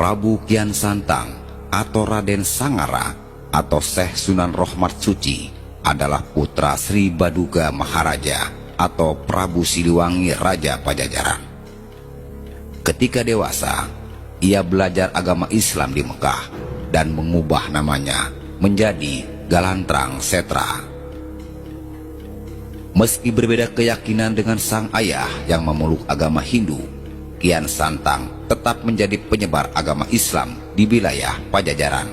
Prabu Kian Santang atau Raden Sangara atau Syekh Sunan Rohmat Suci adalah putra Sri Baduga Maharaja atau Prabu Siliwangi Raja Pajajaran. Ketika dewasa, ia belajar agama Islam di Mekah dan mengubah namanya menjadi Galantrang Setra. Meski berbeda keyakinan dengan sang ayah yang memeluk agama Hindu, Kian Santang tetap menjadi penyebar agama Islam di wilayah Pajajaran.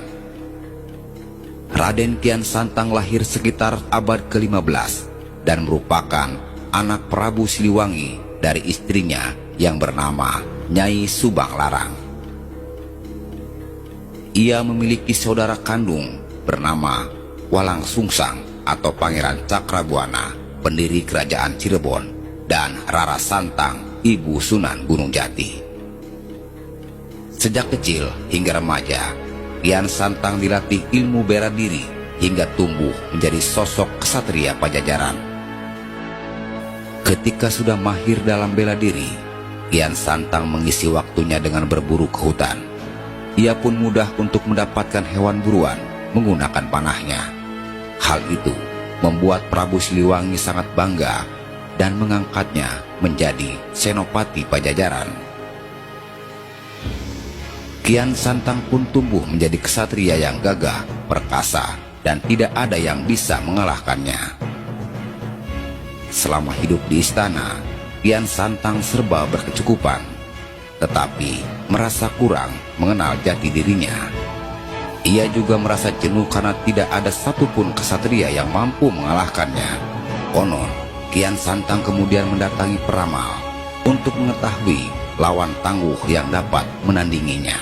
Raden Kian Santang lahir sekitar abad ke-15 dan merupakan anak Prabu Siliwangi dari istrinya yang bernama Nyai Subang Larang. Ia memiliki saudara kandung bernama Walang Sungsang atau Pangeran Cakrabuana, pendiri kerajaan Cirebon, dan Rara Santang, ibu Sunan Gunung Jati. Sejak kecil hingga remaja, Kian Santang dilatih ilmu bela diri hingga tumbuh menjadi sosok kesatria Pajajaran. Ketika sudah mahir dalam bela diri, Kian Santang mengisi waktunya dengan berburu ke hutan. Ia pun mudah untuk mendapatkan hewan buruan menggunakan panahnya. Hal itu membuat Prabu Siliwangi sangat bangga dan mengangkatnya menjadi senopati Pajajaran. Kian Santang pun tumbuh menjadi kesatria yang gagah, perkasa, dan tidak ada yang bisa mengalahkannya. Selama hidup di istana, Kian Santang serba berkecukupan, tetapi merasa kurang mengenal jati dirinya. Ia juga merasa jenuh karena tidak ada satupun kesatria yang mampu mengalahkannya. Konon, Kian Santang kemudian mendatangi peramal untuk mengetahui lawan tangguh yang dapat menandinginya.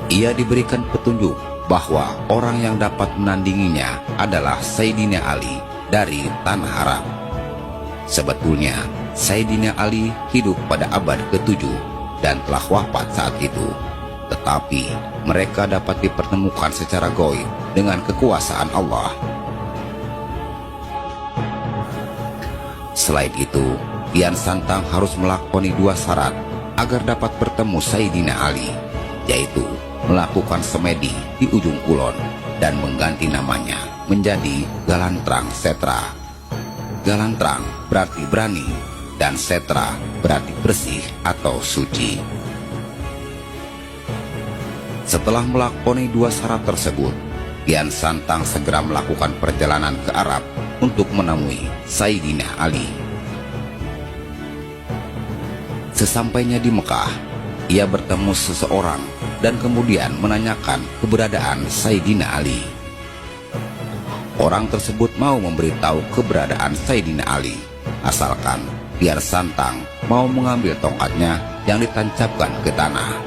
Ia diberikan petunjuk bahwa orang yang dapat menandinginya adalah Sayyidina Ali dari Tanah Arab. Sebetulnya, Sayyidina Ali hidup pada abad ke-7 dan telah wafat saat itu. Tetapi mereka dapat dipertemukan secara gaib dengan kekuasaan Allah. Selain itu, Kian Santang harus melakoni 2 syarat agar dapat bertemu Sayyidina Ali, yaitu melakukan semedi di ujung kulon dan mengganti namanya menjadi Galantrang Setra. Galantrang berarti berani dan Setra berarti bersih atau suci. Setelah melakoni 2 syarat tersebut, Kian Santang segera melakukan perjalanan ke Arab untuk menemui Sayyidina Ali. Sesampainya di Mekah, ia bertemu seseorang dan kemudian menanyakan keberadaan Sayyidina Ali. Orang tersebut mau memberitahu keberadaan Sayyidina Ali, asalkan Kian Santang mau mengambil tongkatnya yang ditancapkan ke tanah.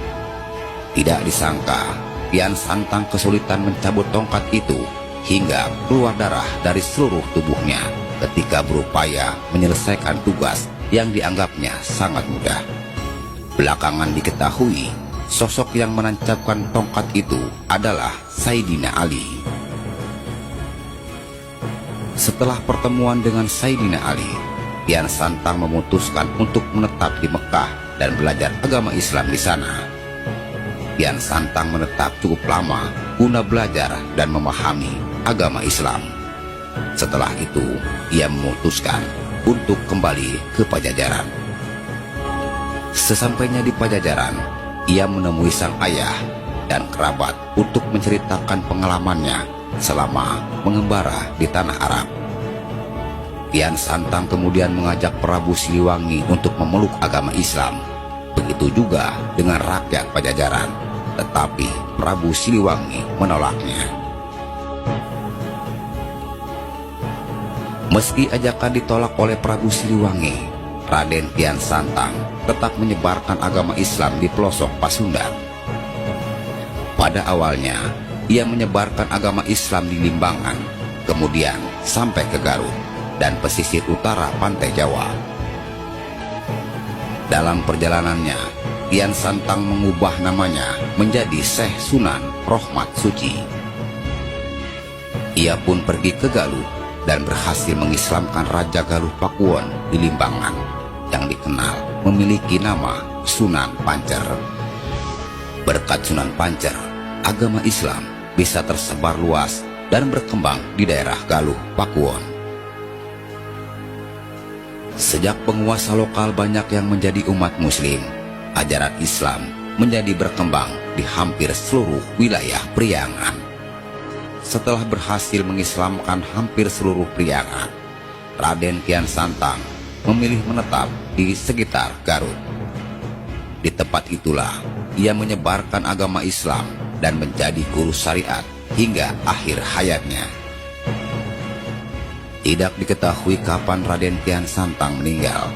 Tidak disangka, Kian Santang kesulitan mencabut tongkat itu hingga keluar darah dari seluruh tubuhnya ketika berupaya menyelesaikan tugas yang dianggapnya sangat mudah. Belakangan diketahui, sosok yang menancapkan tongkat itu adalah Sayyidina Ali. Setelah pertemuan dengan Sayyidina Ali, Kian Santang memutuskan untuk menetap di Mekah dan belajar agama Islam di sana. Kian Santang menetap cukup lama guna belajar dan memahami agama Islam. Setelah itu, ia memutuskan untuk kembali ke Pajajaran. Sesampainya di Pajajaran, ia menemui sang ayah dan kerabat untuk menceritakan pengalamannya selama mengembara di Tanah Arab. Kian Santang kemudian mengajak Prabu Siliwangi untuk memeluk agama Islam. Begitu juga dengan rakyat Pajajaran, tetapi Prabu Siliwangi menolaknya. Meski ajakan ditolak oleh Prabu Siliwangi, Raden Kian Santang tetap menyebarkan agama Islam di pelosok Pasundan. Pada awalnya, ia menyebarkan agama Islam di Limbangan, kemudian sampai ke Garut dan pesisir utara pantai Jawa. Dalam perjalanannya, Kian Santang mengubah namanya menjadi Syekh Sunan Rohmat Suci. Ia pun pergi ke Galuh dan berhasil mengislamkan Raja Galuh Pakuwon di Limbangan, yang dikenal memiliki nama Sunan Pancer. Berkat Sunan Pancer, agama Islam bisa tersebar luas dan berkembang di daerah Galuh, Pakuwon. Sejak penguasa lokal banyak yang menjadi umat muslim, ajaran Islam menjadi berkembang di hampir seluruh wilayah Priangan. Setelah berhasil mengislamkan hampir seluruh Priangan, Raden Kian Santang memilih menetap di sekitar Garut. Di tempat itulah ia menyebarkan agama Islam dan menjadi guru syariat hingga akhir hayatnya. Tidak diketahui kapan Raden Kian Santang meninggal,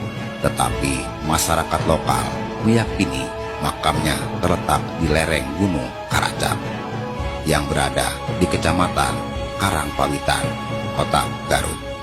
tetapi masyarakat lokal meyakini makamnya terletak di lereng Gunung Karacap yang berada di Kecamatan Karangpawitan, Kota Garut.